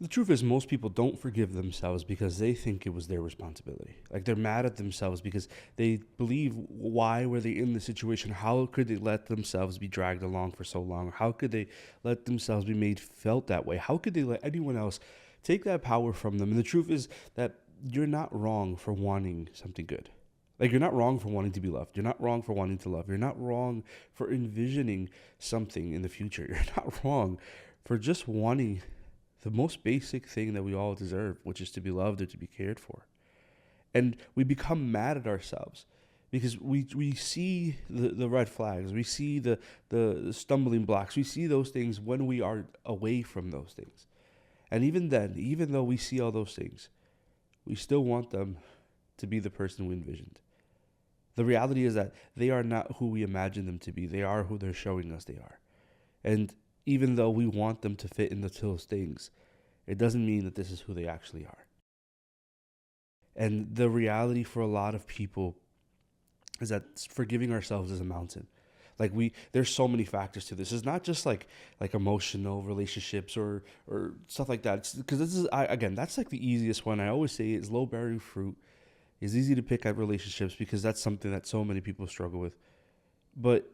The truth is, most people don't forgive themselves because they think it was their responsibility. Like they're mad at themselves because they believe, why were they in the situation? How could they let themselves be dragged along for so long? How could they let themselves be made felt that way? How could they let anyone else take that power from them? And the truth is that you're not wrong for wanting something good. Like you're not wrong for wanting to be loved. You're not wrong for wanting to love. You're not wrong for envisioning something in the future. You're not wrong for just wanting the most basic thing that we all deserve, which is to be loved or to be cared for. And we become mad at ourselves because we see the red flags, we see the stumbling blocks, we see those things when we are away from those things. And even then, even though we see all those things, we still want them to be the person we envisioned. The reality is that they are not who we imagine them to be. They are who they're showing us they are. And even though we want them to fit into those things, it doesn't mean that this is who they actually are. And the reality for a lot of people is that forgiving ourselves is a mountain. Like there's so many factors to this. It's not just like emotional relationships or stuff like that. Because this is again, that's like the easiest one. I always say it's low bearing fruit. It's easy to pick at relationships because that's something that so many people struggle with. But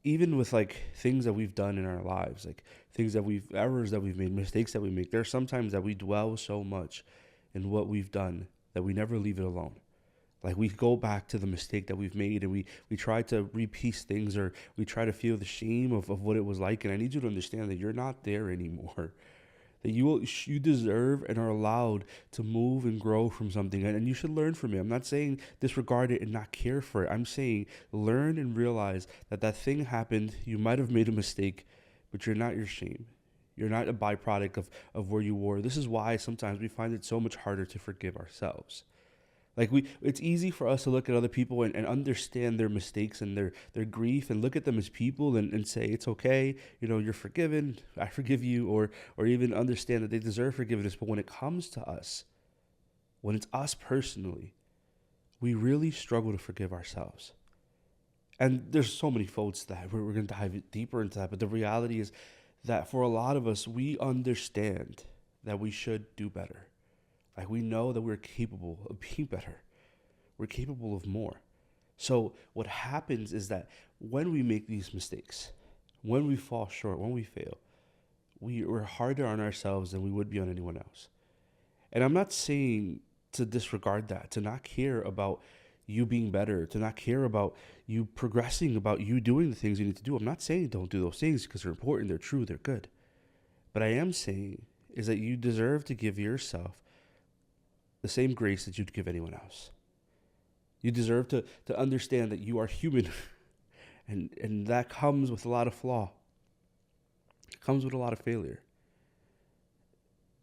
even with like things that we've done in our lives, like things that we've errors that we've made, mistakes that we make, there are sometimes that we dwell so much in what we've done that we never leave it alone. Like we go back to the mistake that we've made and we try to repiece things, or we try to feel the shame of what it was like. And I need you to understand that you're not there anymore. That you deserve and are allowed to move and grow from something, and you should learn from it. I'm not saying disregard it and not care for it. I'm saying learn and realize that that thing happened. You might have made a mistake, but you're not your shame. You're not a byproduct of where you were. This is why sometimes we find it so much harder to forgive ourselves. Like it's easy for us to look at other people and understand their mistakes and their grief, and look at them as people and say it's okay, you're forgiven, I forgive you, or even understand that they deserve forgiveness. But when it comes to us, when it's us personally, we really struggle to forgive ourselves. And there's so many folds to that. We're going to dive deeper into that. But the reality is that for a lot of us, we understand that we should do better. Like we know that we're capable of being better. We're capable of more. So what happens is that when we make these mistakes, when we fall short, when we fail, we're harder on ourselves than we would be on anyone else. And I'm not saying to disregard that, to not care about you being better, to not care about you progressing, about you doing the things you need to do. I'm not saying don't do those things because they're important, they're true, they're good. But I am saying is that you deserve to give yourself the same grace that you'd give anyone else. You deserve to understand that you are human, and that comes with a lot of flaw. It comes with a lot of failure.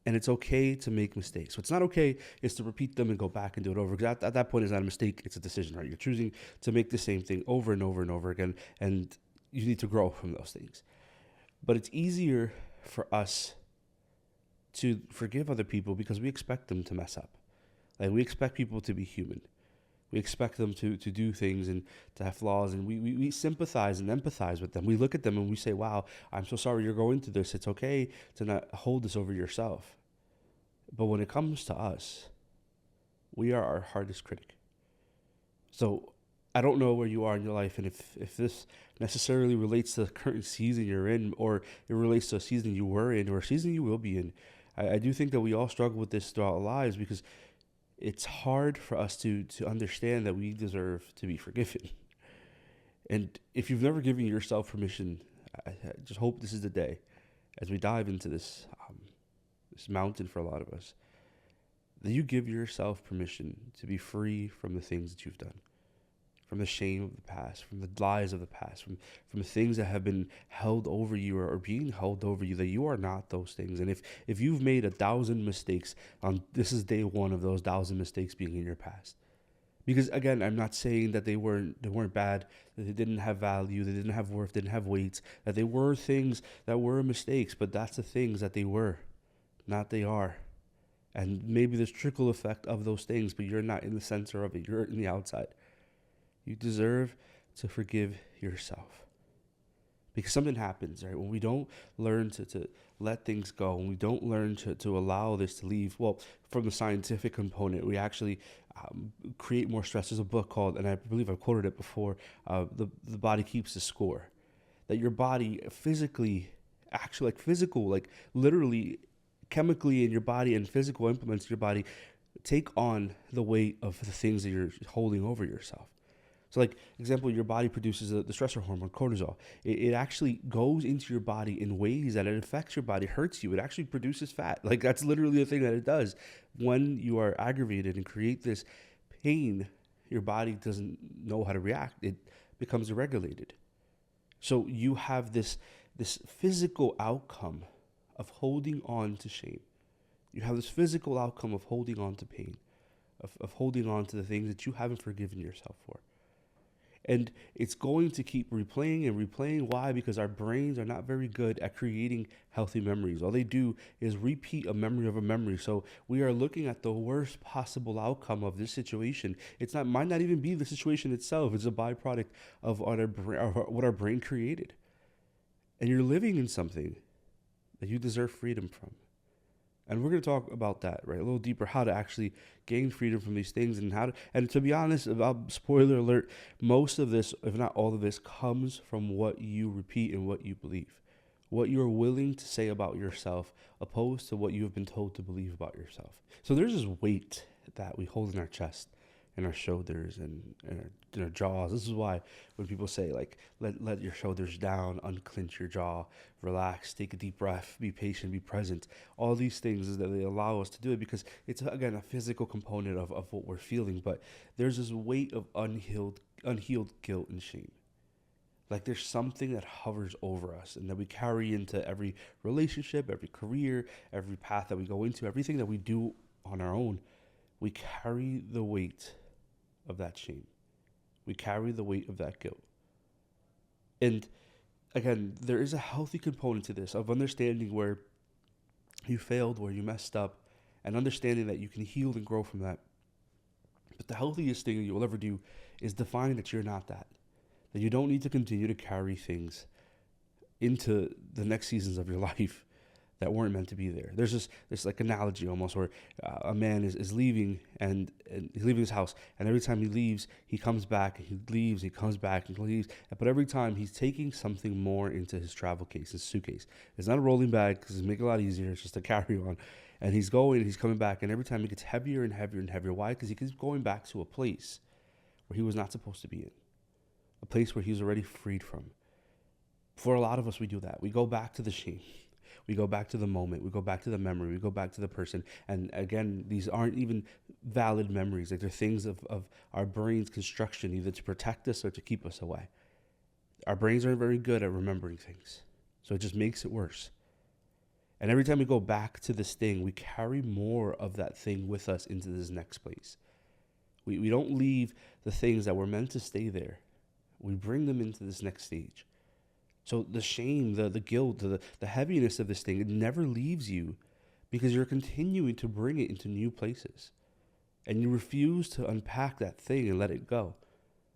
And it's okay to make mistakes. What's not okay is to repeat them and go back and do it over. Because at that point, it's not a mistake, it's a decision, right? You're choosing to make the same thing over and over and over again, and you need to grow from those things. But it's easier for us to forgive other people because we expect them to mess up. Like we expect people to be human. We expect them to do things and to have flaws, and we sympathize and empathize with them. We look at them and we say, wow, I'm so sorry you're going through this. It's okay to not hold this over yourself. But when it comes to us, we are our hardest critic. So I don't know where you are in your life, and if this necessarily relates to the current season you're in, or it relates to a season you were in, or a season you will be in. I do think that we all struggle with this throughout our lives because it's hard for us to understand that we deserve to be forgiven. And if you've never given yourself permission, I just hope this is the day as we dive into this mountain for a lot of us, that you give yourself permission to be free from the things that you've done, from the shame of the past, from the lies of the past, from the things that have been held over you, or being held over you, that you are not those things. And if you've made 1,000 mistakes, this is day one of those 1,000 mistakes being in your past. Because again, I'm not saying that they weren't bad, that they didn't have value, they didn't have worth, didn't have weight, that they were things that were mistakes, but that's the things that they were, not they are. And maybe there's trickle effect of those things, but you're not in the center of it, you're in the outside. You deserve to forgive yourself. Because something happens, right? When we don't learn to let things go, when we don't learn to allow this to leave, well, from the scientific component, we actually create more stress. There's a book called, and I believe I've quoted it before, the body keeps the score. That your body physically, actually, like physical, like literally, chemically in your body and physical implements in your body take on the weight of the things that you're holding over yourself. So, like example, your body produces the stressor hormone, cortisol. It actually goes into your body in ways that it affects your body, hurts you. It actually produces fat. Like that's literally the thing that it does. When you are aggravated and create this pain, your body doesn't know how to react. It becomes deregulated. So you have this physical outcome of holding on to shame. You have this physical outcome of holding on to pain, of holding on to the things that you haven't forgiven yourself for. And it's going to keep replaying and replaying. Why? Because our brains are not very good at creating healthy memories. All they do is repeat a memory of a memory. So we are looking at the worst possible outcome of this situation. It's not, might not even be the situation itself. It's a byproduct of what our brain created. And you're living in something that you deserve freedom from. And we're going to talk about that, right? A little deeper, how to actually gain freedom from these things and how to, and to be honest, about spoiler alert, most of this, if not all of this, comes from what you repeat and what you believe, what you're willing to say about yourself, opposed to what you have been told to believe about yourself. So there's this weight that we hold in our chest, in our shoulders, and in our jaws. This is why when people say, like, let your shoulders down, unclench your jaw, relax, take a deep breath, be patient, be present. All these things is that they allow us to do it because it's, again, a physical component of what we're feeling. But there's this weight of unhealed guilt and shame. Like there's something that hovers over us and that we carry into every relationship, every career, every path that we go into, everything that we do on our own. We carry the weight of that shame. We carry the weight of that guilt. And again, there is a healthy component to this of understanding where you failed, where you messed up, and understanding that you can heal and grow from that. But the healthiest thing that you'll ever do is define that you're not that. That you don't need to continue to carry things into the next seasons of your life that weren't meant to be there. There's this like analogy almost where a man is leaving and he's leaving his house, and every time he leaves, he comes back, and he leaves, he comes back, and he leaves. But every time he's taking something more into his travel case, his suitcase. It's not a rolling bag because it's making it a lot easier. It's just a carry on. And he's going and he's coming back, and every time it gets heavier and heavier and heavier. Why? Because he keeps going back to a place where he was not supposed to be in, a place where he was already freed from. For a lot of us, we do that. We go back to the shame. We go back to the moment. We go back to the memory. We go back to the person. And again, these aren't even valid memories. Like they're things of our brain's construction, either to protect us or to keep us away. Our brains aren't very good at remembering things. So it just makes it worse. And every time we go back to this thing, we carry more of that thing with us into this next place. We don't leave the things that were meant to stay there. We bring them into this next stage. So the shame, the guilt, the heaviness of this thing, it never leaves you because you're continuing to bring it into new places. And you refuse to unpack that thing and let it go.